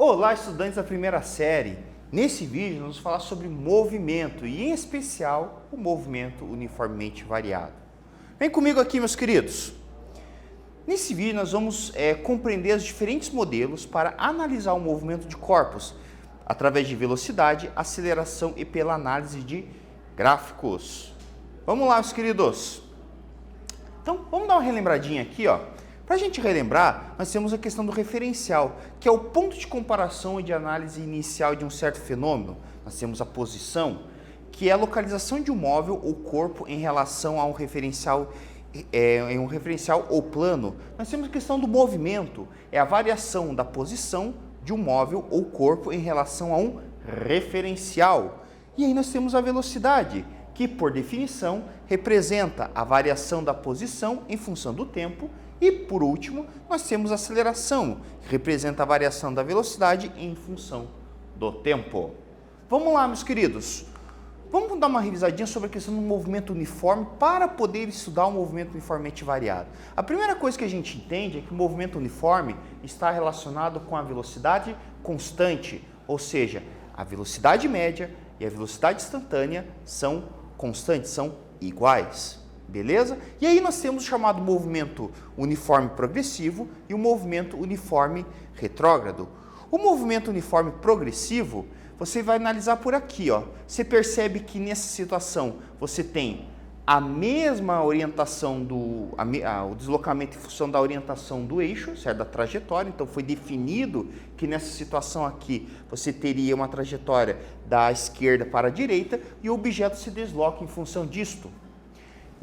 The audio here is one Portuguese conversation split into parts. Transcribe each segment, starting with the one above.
Olá, estudantes da primeira série! Nesse vídeo, nós vamos falar sobre movimento e, em especial, o movimento uniformemente variado. Vem comigo aqui, meus queridos! Nesse vídeo, nós vamos compreender os diferentes modelos para analisar o movimento de corpos através de velocidade, aceleração e pela análise de gráficos. Vamos lá, meus queridos! Então, vamos dar uma relembradinha aqui, ó. Para a gente relembrar, nós temos a questão do referencial, que é o ponto de comparação e de análise inicial de um certo fenômeno. Nós temos a posição, que é a localização de um móvel ou corpo em relação a um referencial, ou plano. Nós temos a questão do movimento, é a variação da posição de um móvel ou corpo em relação a um referencial. E aí nós temos a velocidade, que por definição representa a variação da posição em função do tempo. E, por último, nós temos a aceleração, que representa a variação da velocidade em função do tempo. Vamos lá, meus queridos. Vamos dar uma revisadinha sobre a questão do movimento uniforme para poder estudar o movimento uniformemente variado. A primeira coisa que a gente entende é que o movimento uniforme está relacionado com a velocidade constante, ou seja, a velocidade média e a velocidade instantânea são constantes, são iguais. Beleza? E aí nós temos o chamado movimento uniforme progressivo e o movimento uniforme retrógrado. O movimento uniforme progressivo, você vai analisar por aqui, ó. Você percebe que nessa situação você tem a mesma orientação o deslocamento em função da orientação do eixo, certo? Da trajetória. Então foi definido que nessa situação aqui você teria uma trajetória da esquerda para a direita e o objeto se desloca em função disto.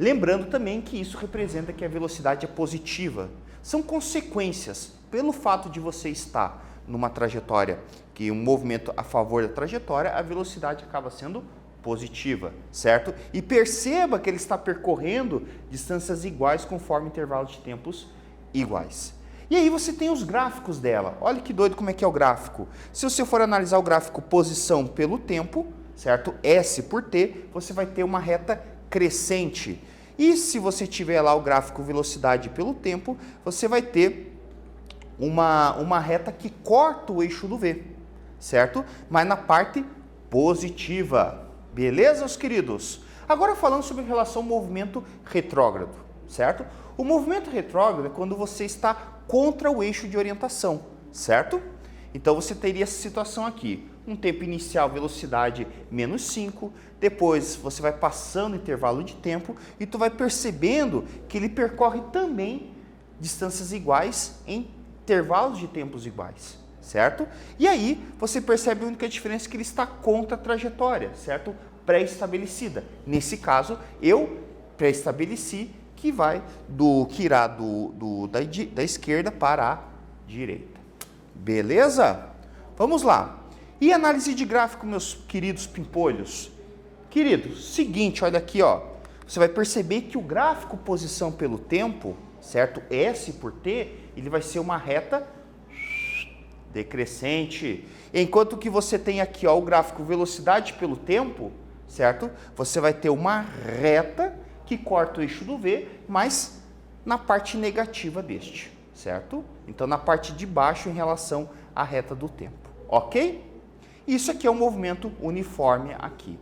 Lembrando também que isso representa que a velocidade é positiva. São consequências pelo fato de você estar numa trajetória, que um movimento a favor da trajetória, a velocidade acaba sendo positiva, certo? E perceba que ele está percorrendo distâncias iguais conforme intervalo de tempos iguais. E aí você tem os gráficos dela. Olha que doido como é que é o gráfico. Se você for analisar o gráfico posição pelo tempo, certo? S por T, você vai ter uma reta crescente. E se você tiver lá o gráfico velocidade pelo tempo, você vai ter uma reta que corta o eixo do V, certo? Mas na parte positiva. Beleza, meus queridos? Agora falando sobre relação ao movimento retrógrado, certo? O movimento retrógrado é quando você está contra o eixo de orientação, certo? Então você teria essa situação aqui. Um tempo inicial, velocidade menos 5, depois você vai passando o intervalo de tempo e tu vai percebendo que ele percorre também distâncias iguais em intervalos de tempos iguais, certo? E aí você percebe a única diferença é que ele está contra a trajetória, certo? Pré-estabelecida. Nesse caso, eu pré-estabeleci que irá da esquerda para a direita. Beleza? Vamos lá. E análise de gráfico, meus queridos pimpolhos? Queridos, seguinte, olha aqui, ó. Você vai perceber que o gráfico posição pelo tempo, certo? S por T, ele vai ser uma reta decrescente. Enquanto que você tem aqui, ó, o gráfico velocidade pelo tempo, certo? Você vai ter uma reta que corta o eixo do V, mas na parte negativa deste, certo? Então, na parte de baixo em relação à reta do tempo, ok? Isso aqui é um movimento uniforme aqui.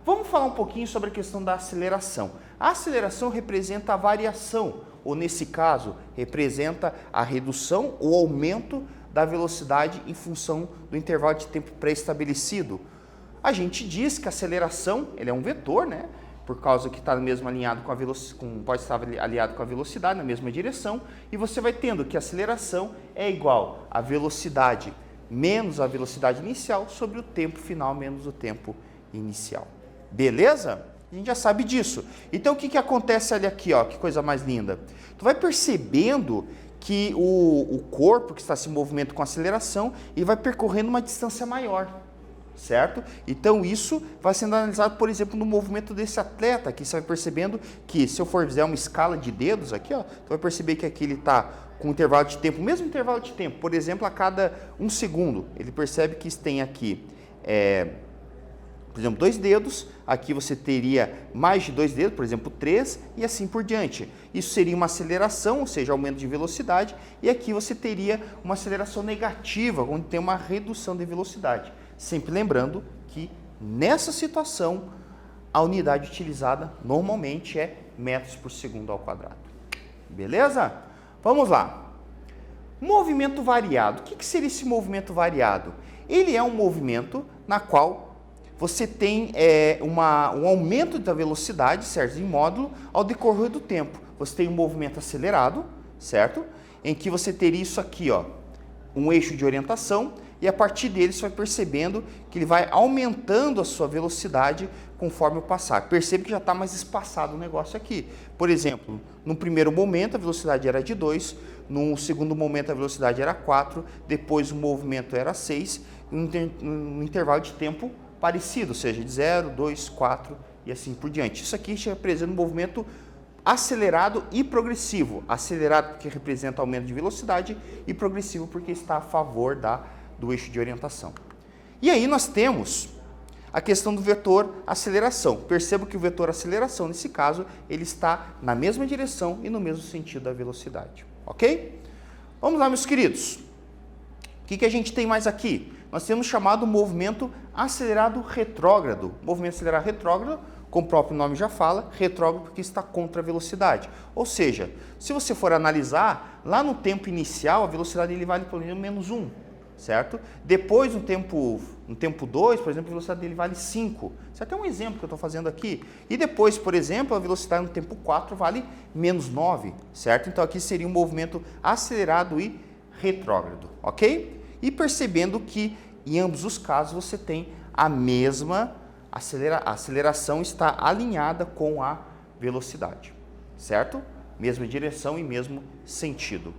Vamos falar um pouquinho sobre a questão da aceleração. A aceleração representa a variação, ou nesse caso, representa a redução ou aumento da velocidade em função do intervalo de tempo pré-estabelecido. A gente diz que a aceleração ele é um vetor, né? Por causa que está mesmo alinhado com a velocidade, pode estar aliado com a velocidade na mesma direção, e você vai tendo que a aceleração é igual à velocidade menos a velocidade inicial sobre o tempo final menos o tempo inicial. Beleza? A gente já sabe disso. Então, o que acontece ali aqui, ó? Que coisa mais linda. Tu vai percebendo que o corpo que está se movimento com aceleração e vai percorrendo uma distância maior, certo? Então, isso vai sendo analisado, por exemplo, no movimento desse atleta aqui. Você vai percebendo que, se eu for fizer uma escala de dedos aqui, ó, tu vai perceber que aqui ele está com um intervalo de tempo, mesmo intervalo de tempo, por exemplo, a cada 1 segundo, ele percebe que tem aqui por exemplo, 2 dedos, aqui você teria mais de 2 dedos, por exemplo, 3, e assim por diante. Isso seria uma aceleração, ou seja, aumento de velocidade, e aqui você teria uma aceleração negativa, onde tem uma redução de velocidade. Sempre lembrando que nessa situação, a unidade utilizada normalmente é metros por segundo ao quadrado. Beleza? Vamos lá. Movimento variado. O que seria esse movimento variado? Ele é um movimento na qual você tem um aumento da velocidade, certo, em módulo, ao decorrer do tempo. Você tem um movimento acelerado, certo? Em que você teria isso aqui, ó, um eixo de orientação, e a partir dele você vai percebendo que ele vai aumentando a sua velocidade conforme o passar. Percebe que já está mais espaçado o negócio aqui. Por exemplo, no primeiro momento a velocidade era de 2, no segundo momento a velocidade era 4, depois o movimento era 6, um intervalo de tempo parecido, ou seja, de 0, 2, 4 e assim por diante. Isso aqui representa um movimento acelerado e progressivo. Acelerado porque representa aumento de velocidade e progressivo porque está a favor do eixo de orientação. E aí nós temos a questão do vetor aceleração. Perceba que o vetor aceleração, nesse caso, ele está na mesma direção e no mesmo sentido da velocidade. Ok? Vamos lá, meus queridos. O que a gente tem mais aqui? Nós temos chamado movimento acelerado retrógrado. Movimento acelerado retrógrado, como o próprio nome já fala, retrógrado porque está contra a velocidade. Ou seja, se você for analisar, lá no tempo inicial, a velocidade ele vale por menos 1. Certo? Depois, no tempo 2, por exemplo, a velocidade dele vale 5. Isso é até um exemplo que eu estou fazendo aqui. E depois, por exemplo, a velocidade no tempo 4 vale menos 9, certo? Então, aqui seria um movimento acelerado e retrógrado, ok? E percebendo que, em ambos os casos, você tem a mesma a aceleração está alinhada com a velocidade, certo? Mesma direção e mesmo sentido.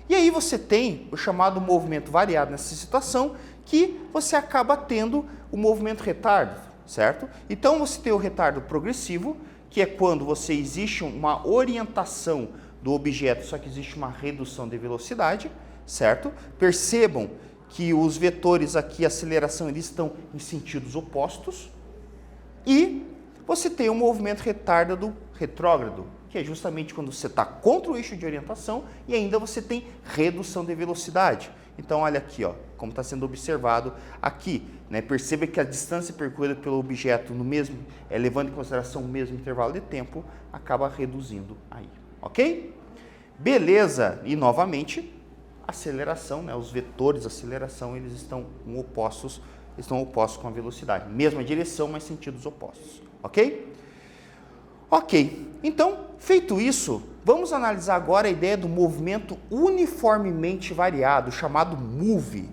E aí você tem o chamado movimento variado nessa situação, que você acaba tendo o movimento retardo, certo? Então você tem o retardo progressivo, que é quando você existe uma orientação do objeto, só que existe uma redução de velocidade, certo? Percebam que os vetores aqui, aceleração, eles estão em sentidos opostos. E você tem o movimento retardado retrógrado, que é justamente quando você está contra o eixo de orientação e ainda você tem redução de velocidade. Então, olha aqui, ó, como está sendo observado aqui. Né? Perceba que a distância percorrida pelo objeto, levando em consideração o mesmo intervalo de tempo, acaba reduzindo aí. Ok? Beleza! E, novamente, aceleração, né? Os vetores de aceleração, eles estão opostos com a velocidade. Mesma direção, mas sentidos opostos. Ok? Ok, então, feito isso, vamos analisar agora a ideia do movimento uniformemente variado, chamado MOVE.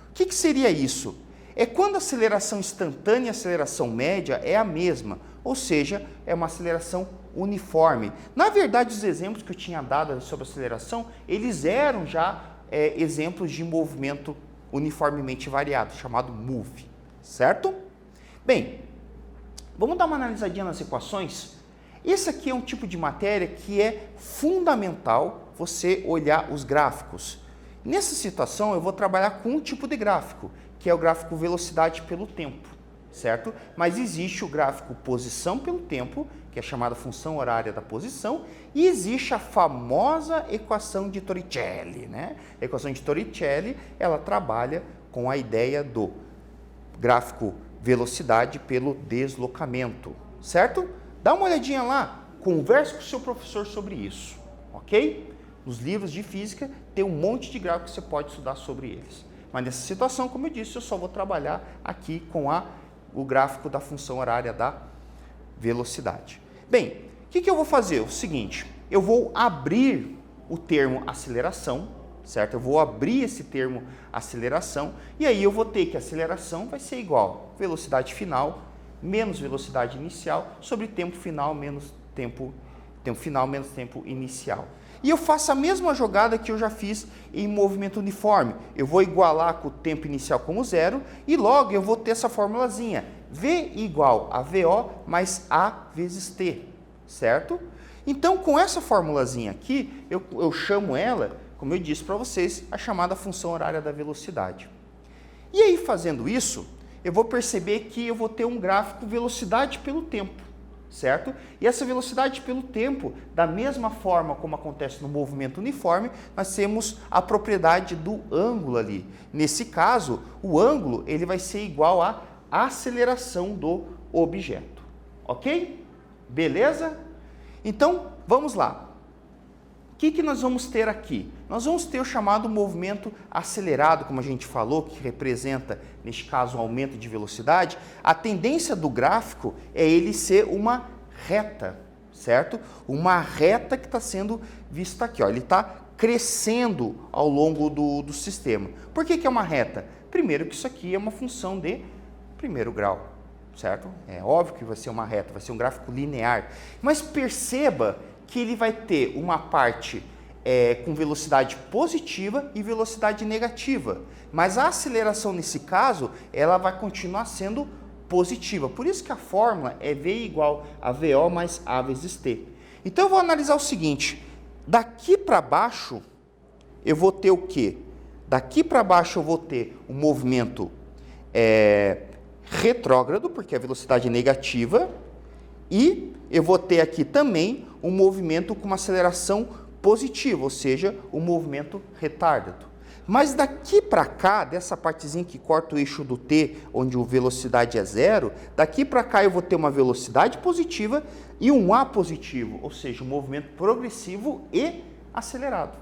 O que seria isso? É quando a aceleração instantânea e a aceleração média é a mesma, ou seja, é uma aceleração uniforme. Na verdade, os exemplos que eu tinha dado sobre aceleração, eles eram já exemplos de movimento uniformemente variado, chamado MOVE, certo? Bem, vamos dar uma analisadinha nas equações? Esse aqui é um tipo de matéria que é fundamental você olhar os gráficos. Nessa situação, eu vou trabalhar com um tipo de gráfico, que é o gráfico velocidade pelo tempo, certo? Mas existe o gráfico posição pelo tempo, que é chamada função horária da posição, e existe a famosa equação de Torricelli, né? A equação de Torricelli, ela trabalha com a ideia do gráfico velocidade pelo deslocamento, certo? Dá uma olhadinha lá, converse com o seu professor sobre isso, ok? Nos livros de física tem um monte de gráficos que você pode estudar sobre eles. Mas nessa situação, como eu disse, eu só vou trabalhar aqui com o gráfico da função horária da velocidade. Bem, o que eu vou fazer? O seguinte, eu vou abrir o termo aceleração, certo? Eu vou abrir esse termo aceleração e aí eu vou ter que a aceleração vai ser igual a velocidade final menos velocidade inicial sobre tempo final menos tempo final menos tempo inicial. E eu faço a mesma jogada que eu já fiz em movimento uniforme. Eu vou igualar com o tempo inicial como zero e logo eu vou ter essa formulazinha. V igual a VO mais A vezes T, certo? Então, com essa formulazinha aqui, eu chamo ela, como eu disse para vocês, a chamada função horária da velocidade. E aí, fazendo isso, eu vou perceber que eu vou ter um gráfico velocidade pelo tempo, certo? E essa velocidade pelo tempo, da mesma forma como acontece no movimento uniforme, nós temos a propriedade do ângulo ali. Nesse caso, o ângulo ele vai ser igual à aceleração do objeto, ok? Beleza? Então, vamos lá. O que nós vamos ter aqui? Nós vamos ter o chamado movimento acelerado, como a gente falou, que representa, neste caso, um aumento de velocidade. A tendência do gráfico é ele ser uma reta, certo? Uma reta que está sendo vista aqui, ó. Ele está crescendo ao longo do sistema. Por que é uma reta? Primeiro que isso aqui é uma função de primeiro grau, certo? É óbvio que vai ser uma reta, vai ser um gráfico linear. Mas perceba que ele vai ter uma parte com velocidade positiva e velocidade negativa. Mas a aceleração nesse caso, ela vai continuar sendo positiva. Por isso que a fórmula é V igual a VO mais A vezes T. Então eu vou analisar o seguinte, daqui para baixo eu vou ter o quê? Daqui para baixo eu vou ter um movimento retrógrado, porque a velocidade é negativa, e eu vou ter aqui também um movimento com uma aceleração positiva, ou seja, um movimento retardado. Mas daqui para cá, dessa partezinha que corta o eixo do T, onde a velocidade é zero, daqui para cá eu vou ter uma velocidade positiva e um A positivo, ou seja, um movimento progressivo e acelerado.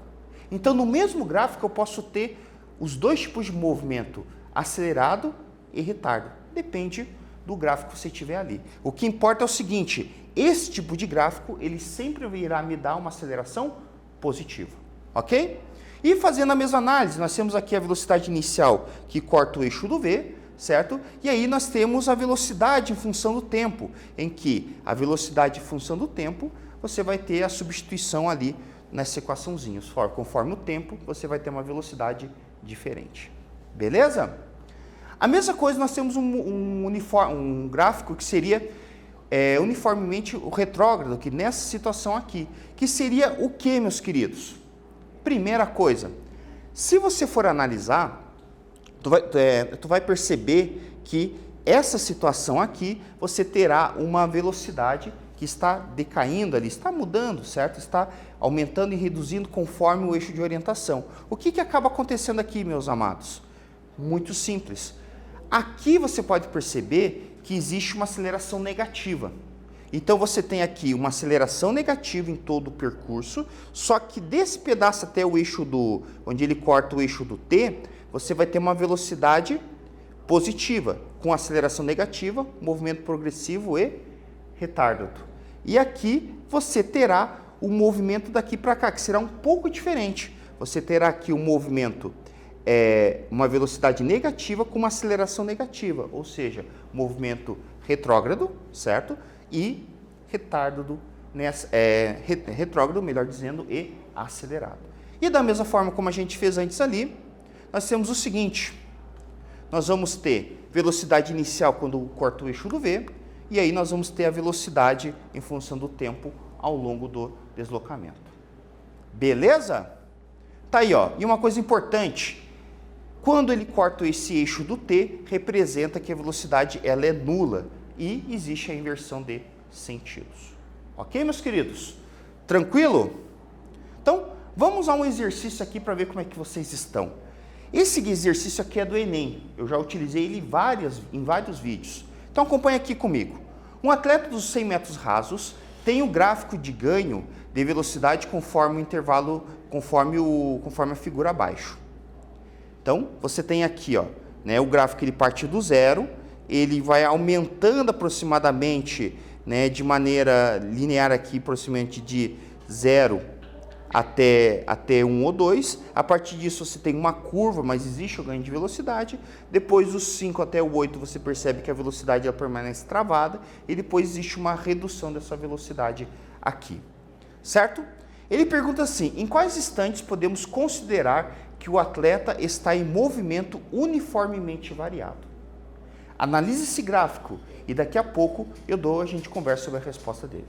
Então, no mesmo gráfico, eu posso ter os dois tipos de movimento, acelerado e retardo. Depende do gráfico que você tiver ali. O que importa é o seguinte, esse tipo de gráfico, ele sempre irá me dar uma aceleração positiva, ok? E fazendo a mesma análise, nós temos aqui a velocidade inicial que corta o eixo do V, certo? E aí nós temos a velocidade em função do tempo, em que a velocidade em função do tempo, você vai ter a substituição ali nessa equaçãozinha. Conforme o tempo, você vai ter uma velocidade diferente. Beleza? A mesma coisa, nós temos um gráfico que seria uniformemente o retrógrado, que nessa situação aqui, que seria o que, meus queridos? Primeira coisa, se você for analisar, tu vai perceber que essa situação aqui, você terá uma velocidade que está decaindo ali, está mudando, certo? Está aumentando e reduzindo conforme o eixo de orientação. O que acaba acontecendo aqui, meus amados? Muito simples. Aqui você pode perceber que existe uma aceleração negativa. Então você tem aqui uma aceleração negativa em todo o percurso, só que desse pedaço até o eixo onde ele corta o eixo do T, você vai ter uma velocidade positiva, com aceleração negativa, movimento progressivo e retardado. E aqui você terá o movimento daqui para cá, que será um pouco diferente. Você terá aqui um movimento, uma velocidade negativa com uma aceleração negativa, ou seja, movimento retrógrado, certo? E retardado, retrógrado, melhor dizendo, e acelerado. E da mesma forma como a gente fez antes ali, nós temos o seguinte, nós vamos ter velocidade inicial quando corta o eixo do V, e aí nós vamos ter a velocidade em função do tempo ao longo do deslocamento. Beleza? Tá aí, ó. E uma coisa importante, quando ele corta esse eixo do T, representa que a velocidade ela é nula, e existe a inversão de sentidos. Ok, meus queridos? Tranquilo? Então, vamos a um exercício aqui para ver como é que vocês estão. Esse exercício aqui é do Enem. Eu já utilizei ele em vários vídeos. Então, acompanha aqui comigo. Um atleta dos 100 metros rasos tem o gráfico de ganho de velocidade conforme o intervalo, conforme a figura abaixo. Então, você tem aqui, ó, né, o gráfico ele parte do zero, ele vai aumentando aproximadamente, né, de maneira linear aqui, aproximadamente de 0 até 1 ou 2. A partir disso você tem uma curva, mas existe o ganho de velocidade. Depois dos 5 até o 8 você percebe que a velocidade ela permanece travada e depois existe uma redução dessa velocidade aqui, certo? Ele pergunta assim, em quais instantes podemos considerar que o atleta está em movimento uniformemente variado? Analise esse gráfico e daqui a pouco a gente conversa sobre a resposta dele.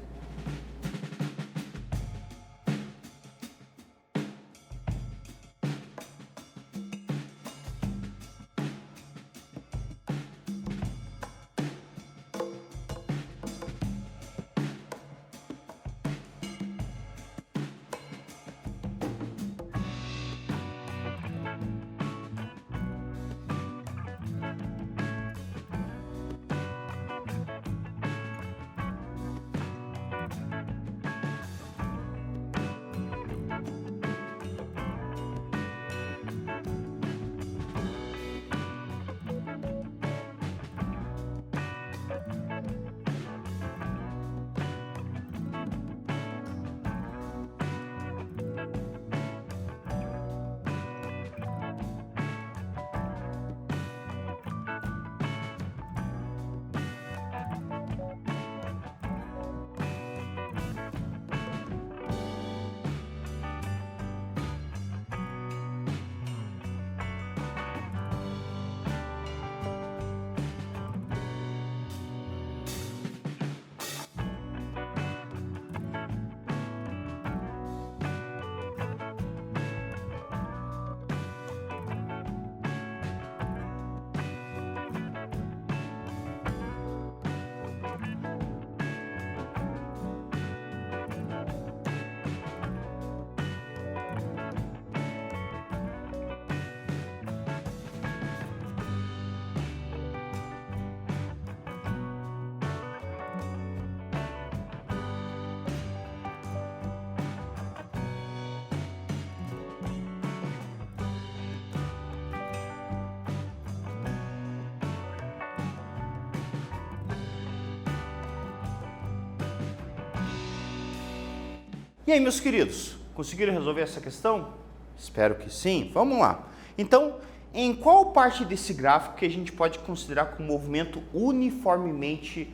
E aí, meus queridos, conseguiram resolver essa questão? Espero que sim. Vamos lá. Então, em qual parte desse gráfico que a gente pode considerar como movimento uniformemente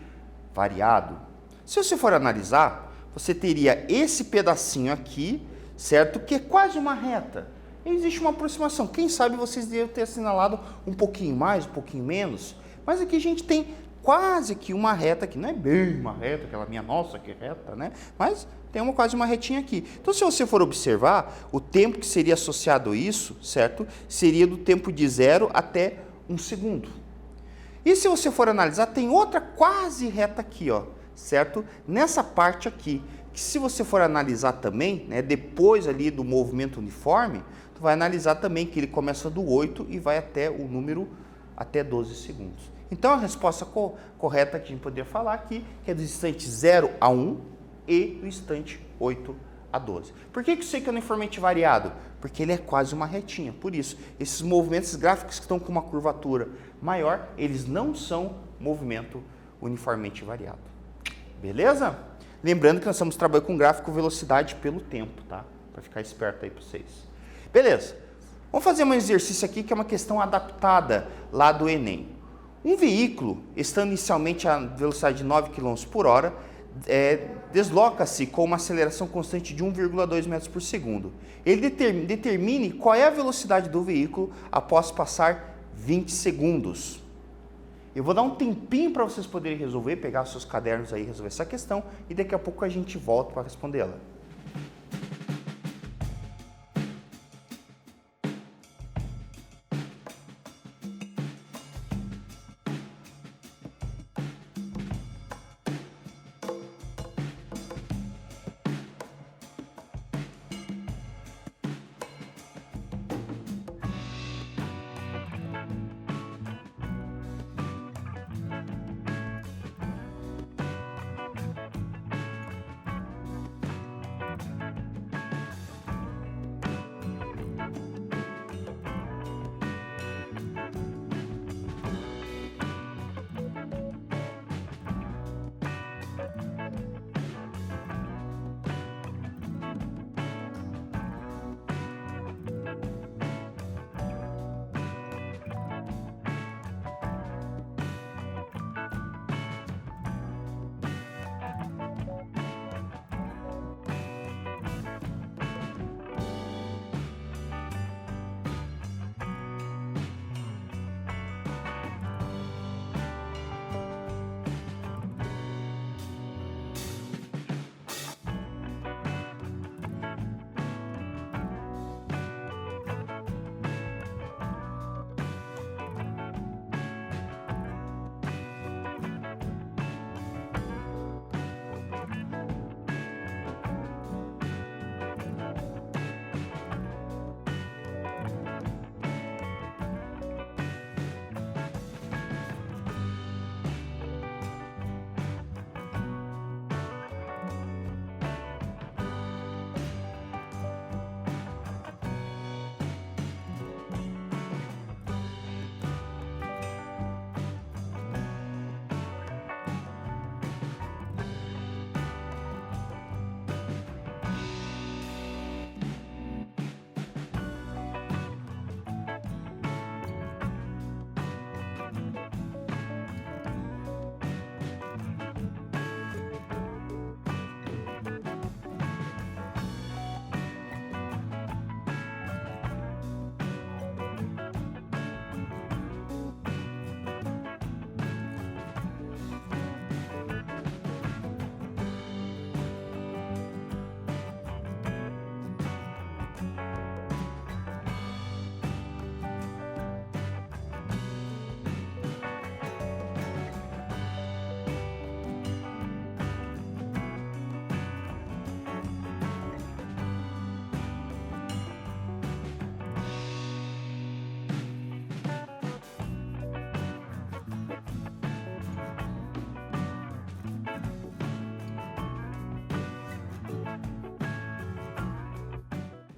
variado? Se você for analisar, você teria esse pedacinho aqui, certo? Que é quase uma reta. Existe uma aproximação. Quem sabe vocês devem ter assinalado um pouquinho mais, um pouquinho menos. Mas aqui a gente tem quase que uma reta, que não é bem uma reta, aquela minha nossa que reta, né? Mas tem quase uma retinha aqui. Então, se você for observar, o tempo que seria associado a isso, certo? Seria do tempo de 0 até 1 segundo. E se você for analisar, tem outra quase reta aqui, ó, certo? Nessa parte aqui, que se você for analisar também, né, depois ali do movimento uniforme, tu vai analisar também que ele começa do 8 e vai até o número, até 12 segundos. Então, a resposta correta que a gente poderia falar aqui, que é do instante 0 a 1 e do instante 8 a 12. Por que eu sei que é uniformemente variado? Porque ele é quase uma retinha. Por isso, esses movimentos gráficos que estão com uma curvatura maior, eles não são movimento uniformemente variado. Beleza? Lembrando que nós estamos trabalhando com gráfico velocidade pelo tempo, tá? Para ficar esperto aí para vocês. Beleza. Vamos fazer um exercício aqui que é uma questão adaptada lá do Enem. Um veículo, estando inicialmente a velocidade de 9 km por hora, desloca-se com uma aceleração constante de 1,2 metros por segundo. Ele determine qual é a velocidade do veículo após passar 20 segundos. Eu vou dar um tempinho para vocês poderem resolver, pegar seus cadernos aí e resolver essa questão, e daqui a pouco a gente volta para respondê-la.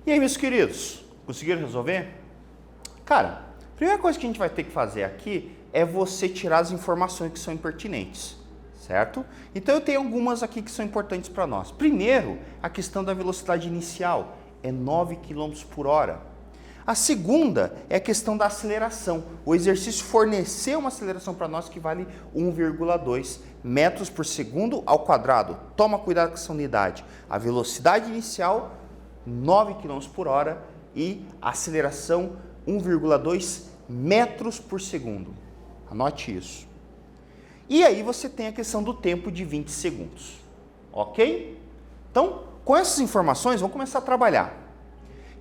E aí, meus queridos, conseguiram resolver? Cara, a primeira coisa que a gente vai ter que fazer aqui é você tirar as informações que são impertinentes, certo? Então eu tenho algumas aqui que são importantes para nós. Primeiro, a questão da velocidade inicial, é 9 km por hora. A segunda é a questão da aceleração. O exercício forneceu uma aceleração para nós que vale 1,2 metros por segundo ao quadrado. Toma cuidado com essa unidade. A velocidade inicial, 9 km por hora e a aceleração, 1,2 metros por segundo. Anote isso. E aí você tem a questão do tempo de 20 segundos. Ok? Então, com essas informações, vamos começar a trabalhar.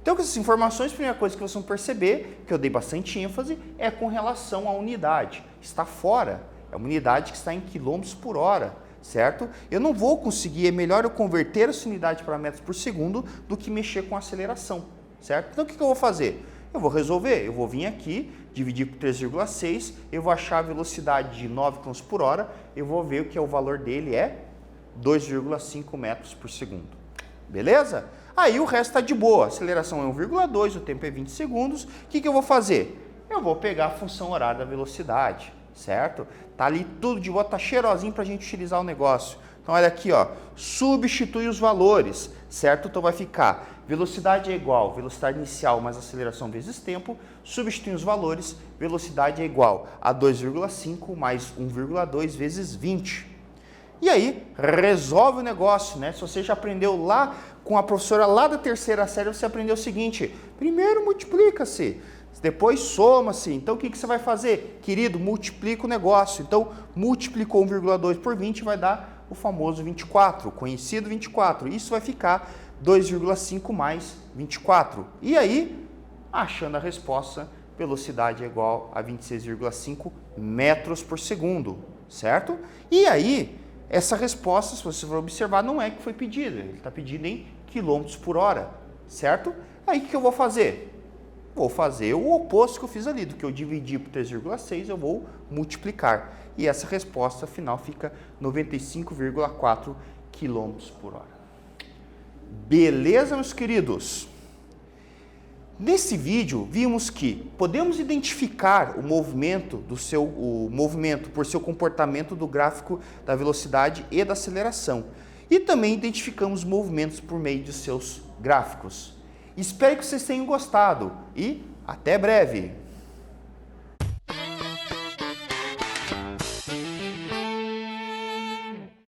Então, com essas informações, a primeira coisa que vocês vão perceber, que eu dei bastante ênfase, é com relação à unidade. Está fora, é uma unidade que está em quilômetros por hora, certo? Eu não vou conseguir, é melhor eu converter essa unidade para metros por segundo do que mexer com a aceleração, certo? Então, o que eu vou fazer? Eu vou resolver, eu vou vir aqui, dividir por 3,6, eu vou achar a velocidade de 9 km por hora, eu vou ver o que é o valor dele, é 2,5 metros por segundo. Beleza? Aí o resto está de boa, a aceleração é 1,2, o tempo é 20 segundos. O que eu vou fazer? Eu vou pegar a função horária da velocidade, certo? Tá ali tudo de boa, tá cheirosinho para a gente utilizar o negócio. Então olha aqui, ó, substitui os valores, certo? Então vai ficar, velocidade é igual, velocidade inicial mais aceleração vezes tempo, substitui os valores, velocidade é igual a 2,5 mais 1,2 vezes 20. E aí, resolve o negócio, né? Se você já aprendeu lá com a professora lá da terceira série, você aprendeu o seguinte, primeiro multiplica-se, depois soma-se. Então, o que você vai fazer? Querido, multiplica o negócio. Então, multiplicou 1,2 por 20 vai dar o famoso 24, o conhecido 24. Isso vai ficar 2,5 mais 24. E aí, achando a resposta, velocidade é igual a 26,5 metros por segundo, certo? E aí, essa resposta, se você for observar, não é que foi pedida, ele está pedindo em quilômetros por hora, certo? Aí o que eu vou fazer? Vou fazer o oposto que eu fiz ali, do que eu dividi por 3,6, eu vou multiplicar. E essa resposta final fica 95,4 quilômetros por hora. Beleza, meus queridos? Nesse vídeo, vimos que podemos identificar o movimento por seu comportamento do gráfico da velocidade e da aceleração. E também identificamos movimentos por meio de seus gráficos. Espero que vocês tenham gostado e até breve!